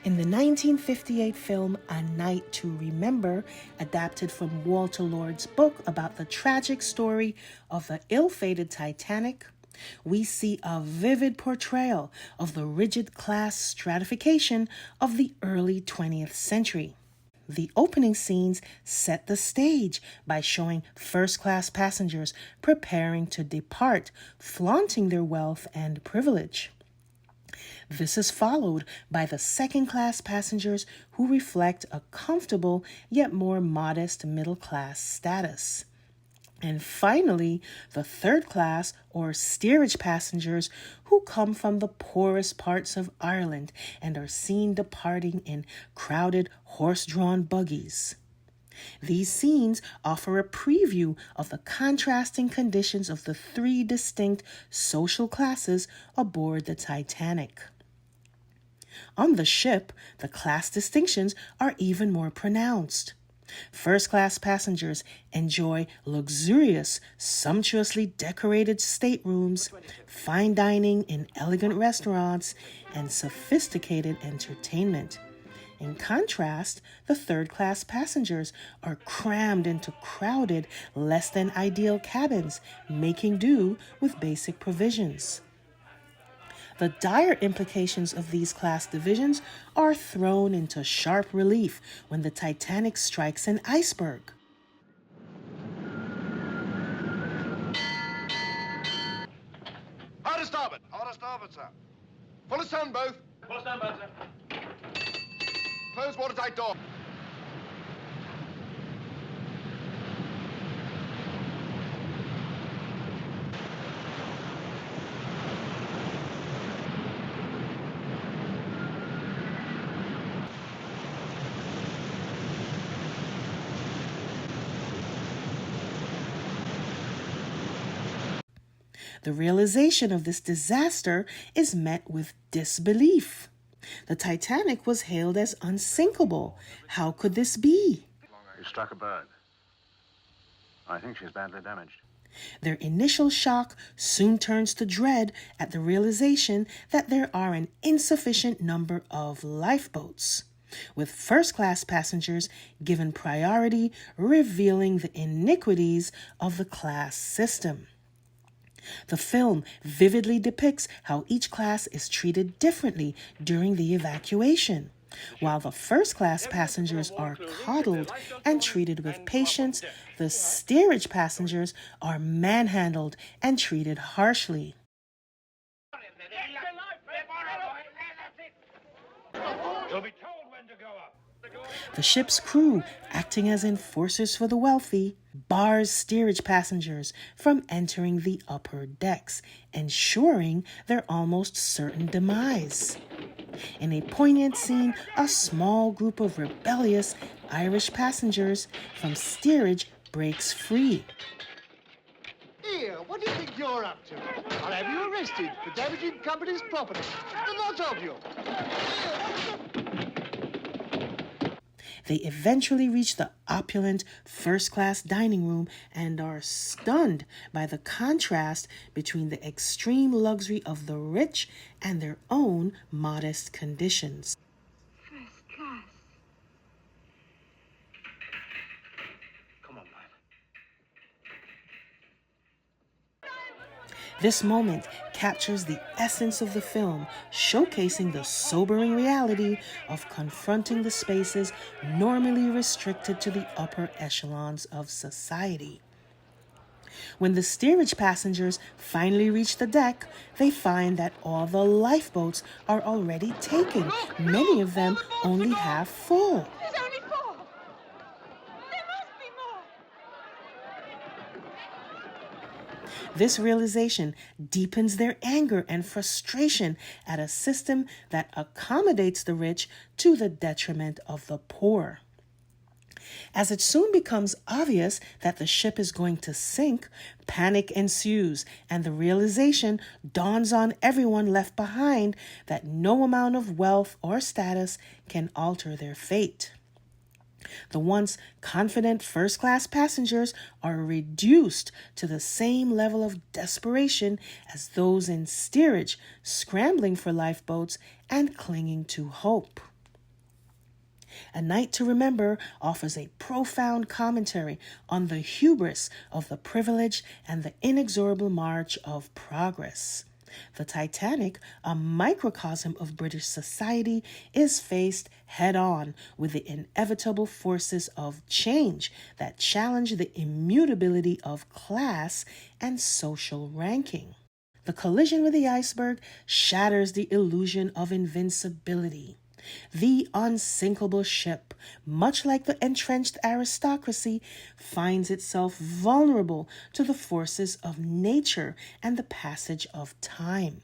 In the 1958 film A Night to Remember, adapted from Walter Lord's book about the tragic story of the ill-fated Titanic, we see a vivid portrayal of the rigid class stratification of the early 20th century. The opening scenes set the stage by showing first-class passengers preparing to depart, flaunting their wealth and privilege. This is followed by the second-class passengers who reflect a comfortable yet more modest middle-class status. And finally, the third class or steerage passengers who come from the poorest parts of Ireland and are seen departing in crowded horse-drawn buggies. These scenes offer a preview of the contrasting conditions of the three distinct social classes aboard the Titanic. On the ship, the class distinctions are even more pronounced. First-class passengers enjoy luxurious, sumptuously decorated staterooms, fine dining in elegant restaurants, and sophisticated entertainment. In contrast, the third-class passengers are crammed into crowded, less-than-ideal cabins, making do with basic provisions. The dire implications of these class divisions are thrown into sharp relief when the Titanic strikes an iceberg. Hard to starboard. Hard to starboard, sir. Full astern, both. Full astern, both, sir. Close watertight door. The realization of this disaster is met with disbelief. The Titanic was hailed as unsinkable. How could this be? You struck a bird. I think she's badly damaged. Their initial shock soon turns to dread at the realization that there are an insufficient number of lifeboats, with first-class passengers given priority, revealing the iniquities of the class system. The film vividly depicts how each class is treated differently during the evacuation. While the first-class passengers are coddled and treated with patience, the steerage passengers are manhandled and treated harshly. You'll be told when to go up. The ship's crew, acting as enforcers for the wealthy, bars steerage passengers from entering the upper decks, ensuring their almost certain demise. In a poignant scene, a small group of rebellious Irish passengers from steerage breaks free. Here, what do you think you're up to? I'll have you arrested for damaging company's property. The lot of you. They eventually reach the opulent first-class dining room and are stunned by the contrast between the extreme luxury of the rich and their own modest conditions. First class. Come on, man. This moment captures the essence of the film, showcasing the sobering reality of confronting the spaces normally restricted to the upper echelons of society. When the steerage passengers finally reach the deck, they find that all the lifeboats are already taken, many of them only half full. There's only 4. There must be more. This realization deepens their anger and frustration at a system that accommodates the rich to the detriment of the poor. As it soon becomes obvious that the ship is going to sink, panic ensues, and the realization dawns on everyone left behind that no amount of wealth or status can alter their fate. The once confident first-class passengers are reduced to the same level of desperation as those in steerage, scrambling for lifeboats and clinging to hope. A Night to Remember offers a profound commentary on the hubris of the privileged and the inexorable march of progress. The Titanic, a microcosm of British society, is faced head-on with the inevitable forces of change that challenge the immutability of class and social ranking. The collision with the iceberg shatters the illusion of invincibility. The unsinkable ship, much like the entrenched aristocracy, finds itself vulnerable to the forces of nature and the passage of time.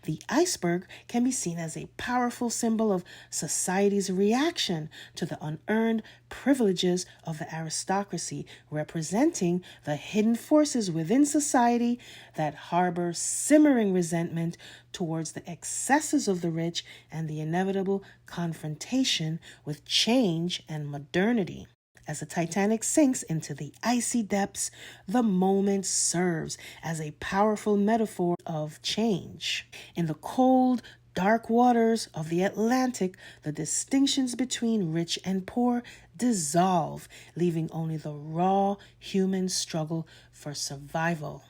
The iceberg can be seen as a powerful symbol of society's reaction to the unearned privileges of the aristocracy, representing the hidden forces within society that harbor simmering resentment towards the excesses of the rich and the inevitable confrontation with change and modernity. As the Titanic sinks into the icy depths, the moment serves as a powerful metaphor of change. In the cold, dark waters of the Atlantic, the distinctions between rich and poor dissolve, leaving only the raw human struggle for survival.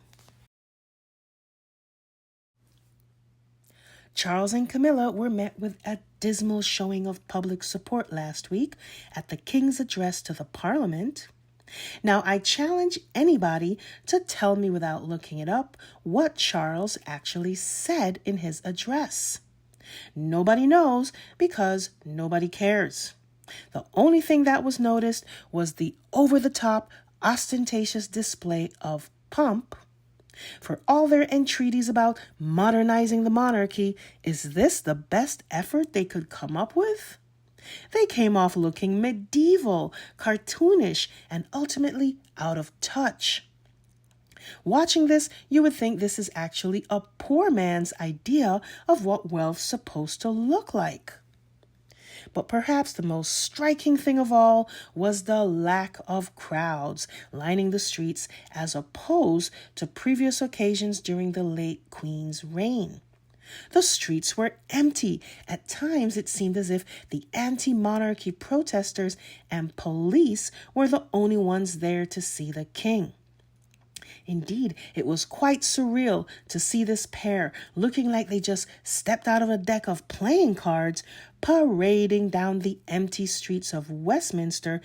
Charles and Camilla were met with a dismal showing of public support last week at the King's address to the Parliament. Now, I challenge anybody to tell me without looking it up what Charles actually said in his address. Nobody knows because nobody cares. The only thing that was noticed was the over-the-top, ostentatious display of pomp. For all their entreaties about modernizing the monarchy, is this the best effort they could come up with? They came off looking medieval, cartoonish, and ultimately out of touch. Watching this, you would think this is actually a poor man's idea of what wealth's supposed to look like. But perhaps the most striking thing of all was the lack of crowds lining the streets as opposed to previous occasions during the late Queen's reign. The streets were empty. At times, it seemed as if the anti-monarchy protesters and police were the only ones there to see the king. Indeed, it was quite surreal to see this pair looking like they just stepped out of a deck of playing cards, parading down the empty streets of Westminster,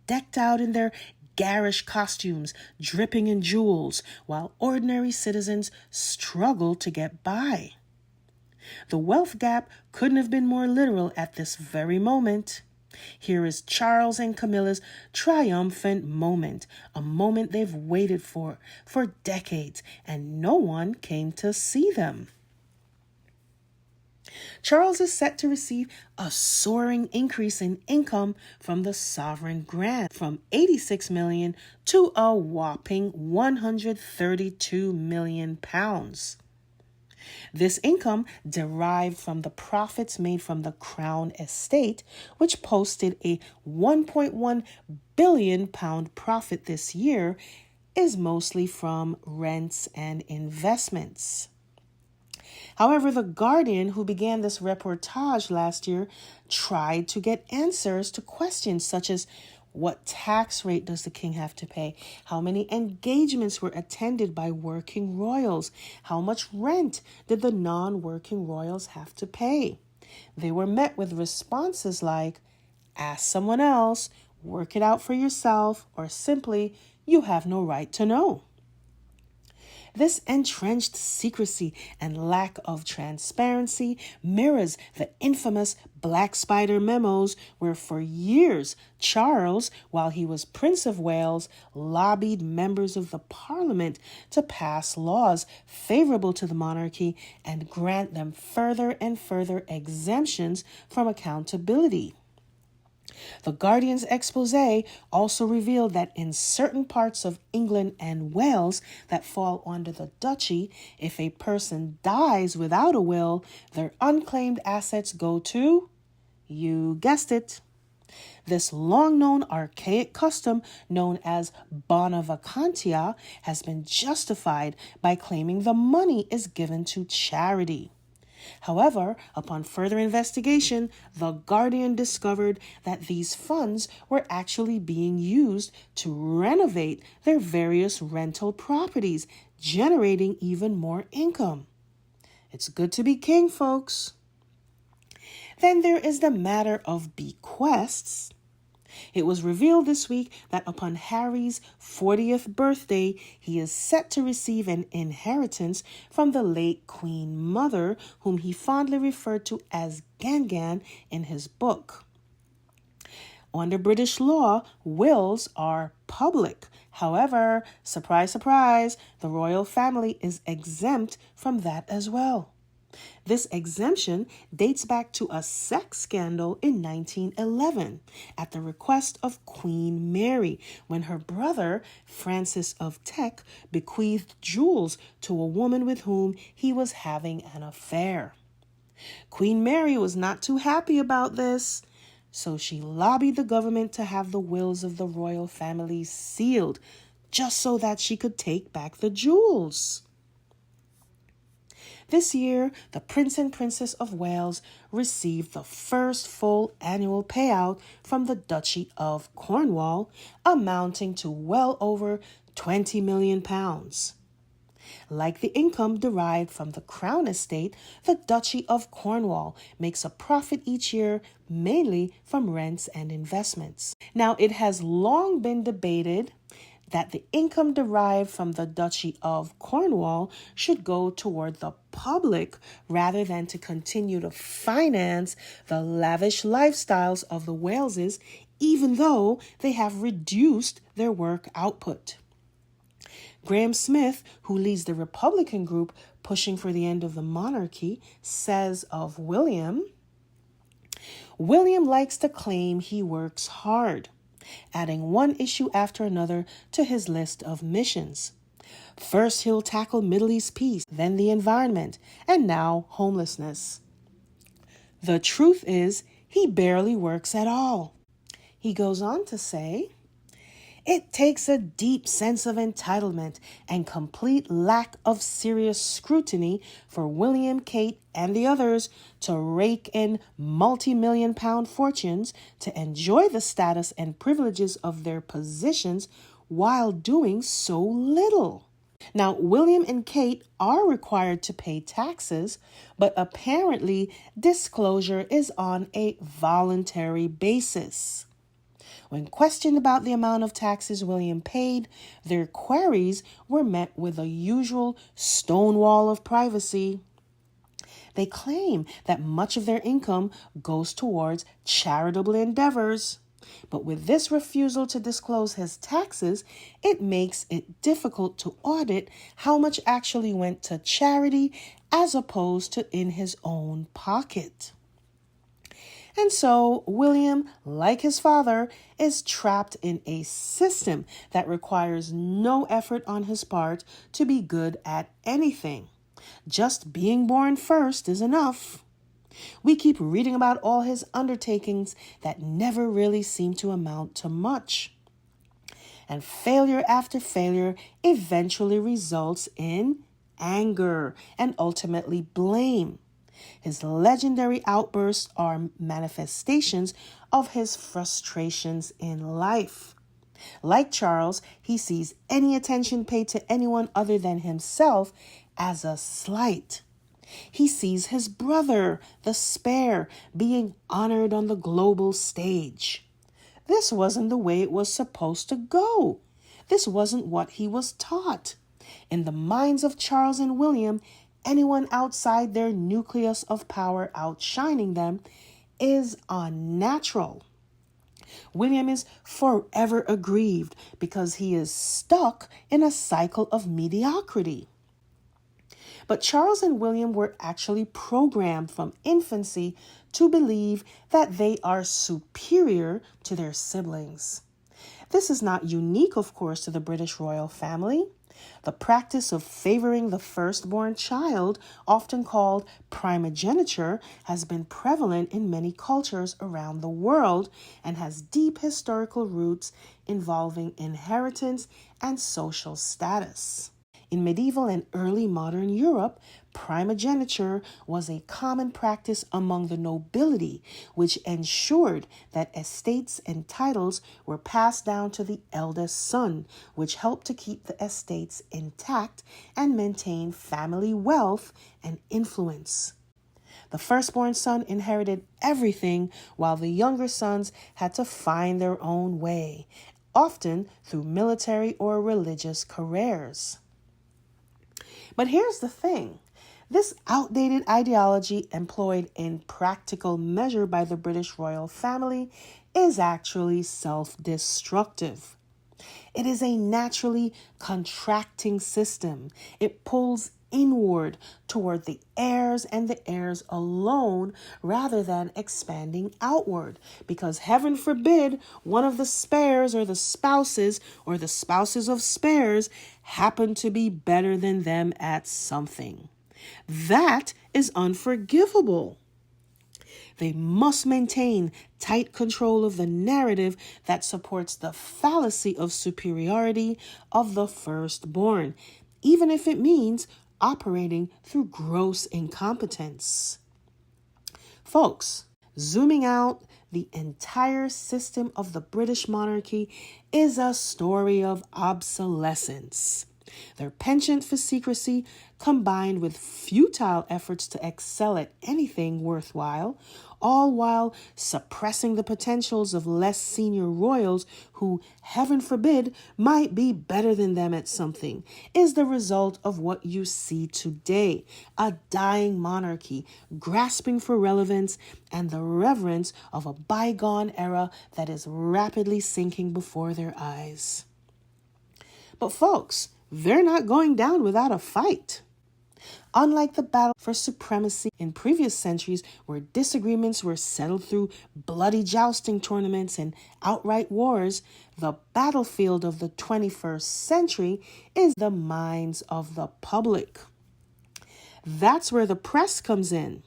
decked out in their garish costumes, dripping in jewels, while ordinary citizens struggled to get by. The wealth gap couldn't have been more literal at this very moment. Here is Charles and Camilla's triumphant moment, a moment they've waited for decades, and no one came to see them. Charles is set to receive a soaring increase in income from the sovereign grant, from 86 million to a whopping 132 million pounds. This income derived from the profits made from the Crown estate, which posted a £1.1 billion profit this year, is mostly from rents and investments. However, The Guardian, who began this reportage last year, tried to get answers to questions such as what tax rate does the king have to pay? How many engagements were attended by working royals? How much rent did the non-working royals have to pay? They were met with responses like, ask someone else, work it out for yourself, or simply, you have no right to know. This entrenched secrecy and lack of transparency mirrors the infamous Black Spider memos where for years Charles, while he was Prince of Wales, lobbied members of the Parliament to pass laws favorable to the monarchy and grant them further and further exemptions from accountability. The Guardian's expose also revealed that in certain parts of England and Wales that fall under the duchy, if a person dies without a will, their unclaimed assets go to, you guessed it, this long-known archaic custom known as bona vacantia has been justified by claiming the money is given to charity. However, upon further investigation, the Guardian discovered that these funds were actually being used to renovate their various rental properties, generating even more income. It's good to be king, folks. Then there is the matter of bequests. It was revealed this week that upon Harry's 40th birthday, he is set to receive an inheritance from the late Queen Mother, whom he fondly referred to as Gangan in his book. Under British law, wills are public. However, surprise, surprise, the royal family is exempt from that as well. This exemption dates back to a sex scandal in 1911 at the request of Queen Mary when her brother, Francis of Teck, bequeathed jewels to a woman with whom he was having an affair. Queen Mary was not too happy about this, so she lobbied the government to have the wills of the royal family sealed, just so that she could take back the jewels. This year, the Prince and Princess of Wales received the first full annual payout from the Duchy of Cornwall, amounting to well over £20 million. Like the income derived from the Crown Estate, the Duchy of Cornwall makes a profit each year, mainly from rents and investments. Now, it has long been debated that the income derived from the Duchy of Cornwall should go toward the public rather than to continue to finance the lavish lifestyles of the Waleses, even though they have reduced their work output. Graham Smith, who leads the Republican group pushing for the end of the monarchy, says of William likes to claim he works hard, adding one issue after another to his list of missions. First, he'll tackle Middle East peace, then the environment, and now homelessness. The truth is, he barely works at all. He goes on to say, "It takes a deep sense of entitlement and complete lack of serious scrutiny for William, Kate, and the others to rake in multi-million-pound fortunes to enjoy the status and privileges of their positions while doing so little." Now, William and Kate are required to pay taxes, but apparently disclosure is on a voluntary basis. When questioned about the amount of taxes William paid, their queries were met with the usual stonewall of privacy. They claim that much of their income goes towards charitable endeavors. But with this refusal to disclose his taxes, it makes it difficult to audit how much actually went to charity as opposed to in his own pocket. And so William, like his father, is trapped in a system that requires no effort on his part to be good at anything. Just being born first is enough. We keep reading about all his undertakings that never really seem to amount to much. And failure after failure eventually results in anger and ultimately blame. His legendary outbursts are manifestations of his frustrations in life. Like Charles, he sees any attention paid to anyone other than himself as a slight. He sees his brother, the Spare, being honored on the global stage. This wasn't the way it was supposed to go. This wasn't what he was taught. In the minds of Charles and William, anyone outside their nucleus of power outshining them is unnatural. William is forever aggrieved because he is stuck in a cycle of mediocrity. But Charles and William were actually programmed from infancy to believe that they are superior to their siblings. This is not unique, of course, to the British royal family. The practice of favoring the firstborn child, often called primogeniture, has been prevalent in many cultures around the world and has deep historical roots involving inheritance and social status. In medieval and early modern Europe, primogeniture was a common practice among the nobility, which ensured that estates and titles were passed down to the eldest son, which helped to keep the estates intact and maintain family wealth and influence. The firstborn son inherited everything, while the younger sons had to find their own way, often through military or religious careers. But here's the thing. This outdated ideology employed in practical measure by the British royal family is actually self-destructive. It is a naturally contracting system. It pulls inward toward the heirs and the heirs alone rather than expanding outward, because heaven forbid one of the spares or the spouses of spares happen to be better than them at something. That is unforgivable. They must maintain tight control of the narrative that supports the fallacy of superiority of the firstborn, even if it means operating through gross incompetence. Folks, zooming out, the entire system of the British monarchy is a story of obsolescence. Their penchant for secrecy, combined with futile efforts to excel at anything worthwhile, all while suppressing the potentials of less senior royals who, heaven forbid, might be better than them at something, is the result of what you see today: a dying monarchy, grasping for relevance and the reverence of a bygone era that is rapidly sinking before their eyes. But folks, they're not going down without a fight. Unlike the battle for supremacy in previous centuries, where disagreements were settled through bloody jousting tournaments and outright wars, the battlefield of the 21st century is the minds of the public. That's where the press comes in.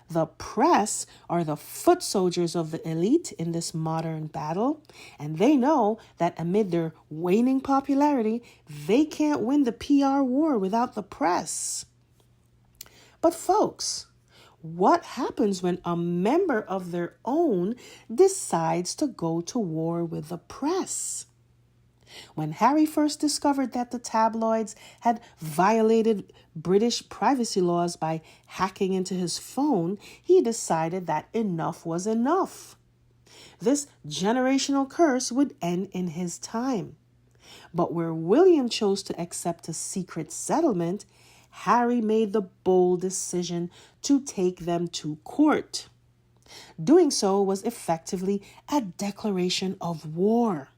The press are the foot soldiers of the elite in this modern battle, and they know that amid their waning popularity, they can't win the PR war without the press. But folks, what happens when a member of their own decides to go to war with the press? When Harry first discovered that the tabloids had violated British privacy laws by hacking into his phone, he decided that enough was enough. This generational curse would end in his time. But where William chose to accept a secret settlement, Harry made the bold decision to take them to court. Doing so was effectively a declaration of war.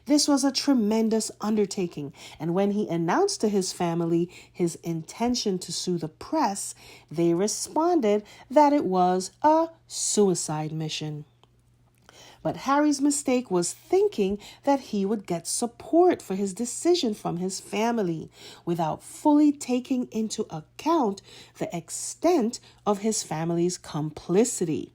This was a tremendous undertaking, and when he announced to his family his intention to sue the press, they responded that it was a suicide mission. But Harry's mistake was thinking that he would get support for his decision from his family without fully taking into account the extent of his family's complicity.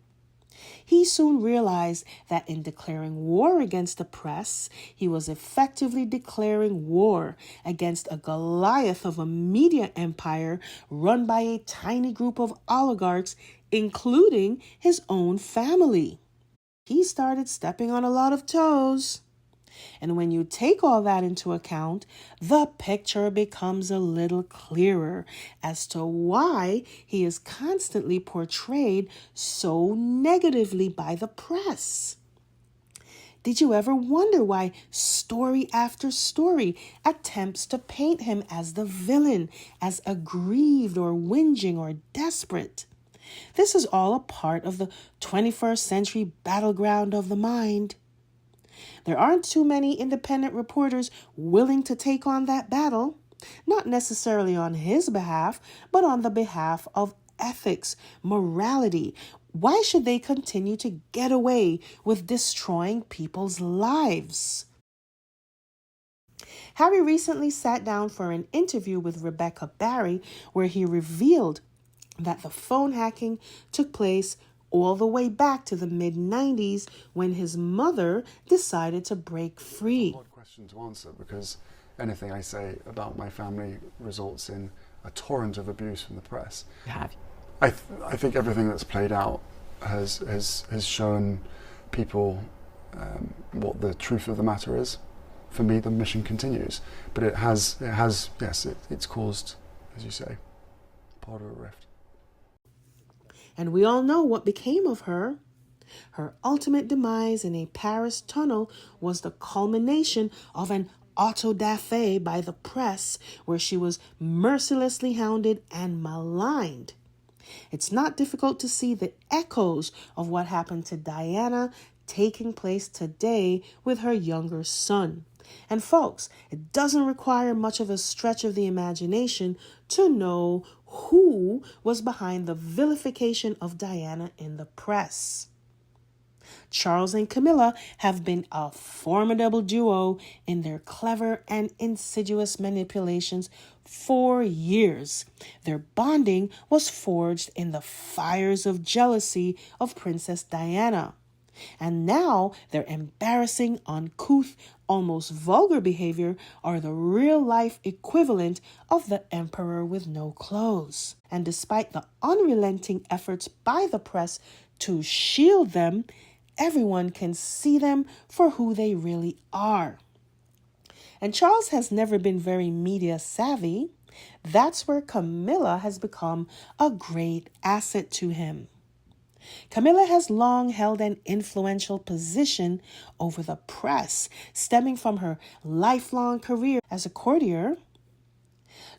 He soon realized that in declaring war against the press, he was effectively declaring war against a Goliath of a media empire run by a tiny group of oligarchs, including his own family. He started stepping on a lot of toes. And when you take all that into account, the picture becomes a little clearer as to why he is constantly portrayed so negatively by the press. Did you ever wonder why story after story attempts to paint him as the villain, as aggrieved or whinging or desperate? This is all a part of the 21st century battleground of the mind. There aren't too many independent reporters willing to take on that battle, not necessarily on his behalf, but on the behalf of ethics, morality. Why should they continue to get away with destroying people's lives? Harry recently sat down for an interview with Rebecca Barry, where he revealed that the phone hacking took place all the way back to the mid-90s when his mother decided to break free. Hard question to answer because anything I say about my family results in a torrent of abuse from the press. I think everything that's played out has shown people what the truth of the matter is. For me, the mission continues, but it's caused, as you say, part of a rift. And we all know what became of her. Her ultimate demise in a Paris tunnel was the culmination of an auto-da-fe by the press, where she was mercilessly hounded and maligned. It's not difficult to see the echoes of what happened to Diana taking place today with her younger son. And folks, it doesn't require much of a stretch of the imagination to know who was behind the vilification of Diana in the press. Charles and Camilla have been a formidable duo in their clever and insidious manipulations for years. Their bonding was forged in the fires of jealousy of Princess Diana. And now their embarrassing, uncouth, almost vulgar behavior are the real-life equivalent of the emperor with no clothes. And despite the unrelenting efforts by the press to shield them, everyone can see them for who they really are. And Charles has never been very media savvy. That's where Camilla has become a great asset to him. Camilla has long held an influential position over the press, stemming from her lifelong career as a courtier.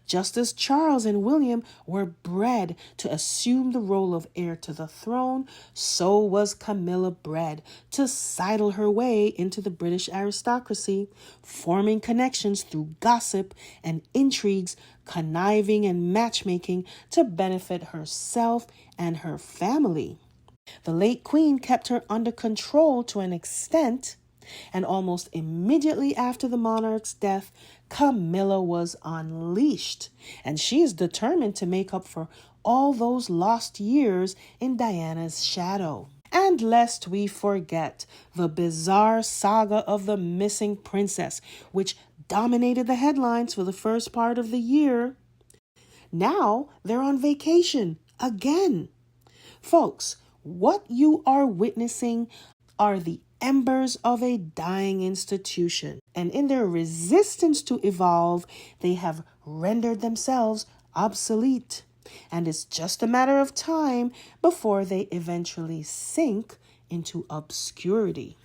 Just as Charles and William were bred to assume the role of heir to the throne, so was Camilla bred to sidle her way into the British aristocracy, forming connections through gossip and intrigues, conniving and matchmaking to benefit herself and her family. The late queen kept her under control to an extent, and almost immediately after the monarch's death, Camilla was unleashed, and she is determined to make up for all those lost years in Diana's shadow. And lest we forget the bizarre saga of the missing princess, which dominated the headlines for the first part of the year. Now they're on vacation again. Folks, what you are witnessing are the embers of a dying institution, and in their resistance to evolve, they have rendered themselves obsolete. And it's just a matter of time before they eventually sink into obscurity.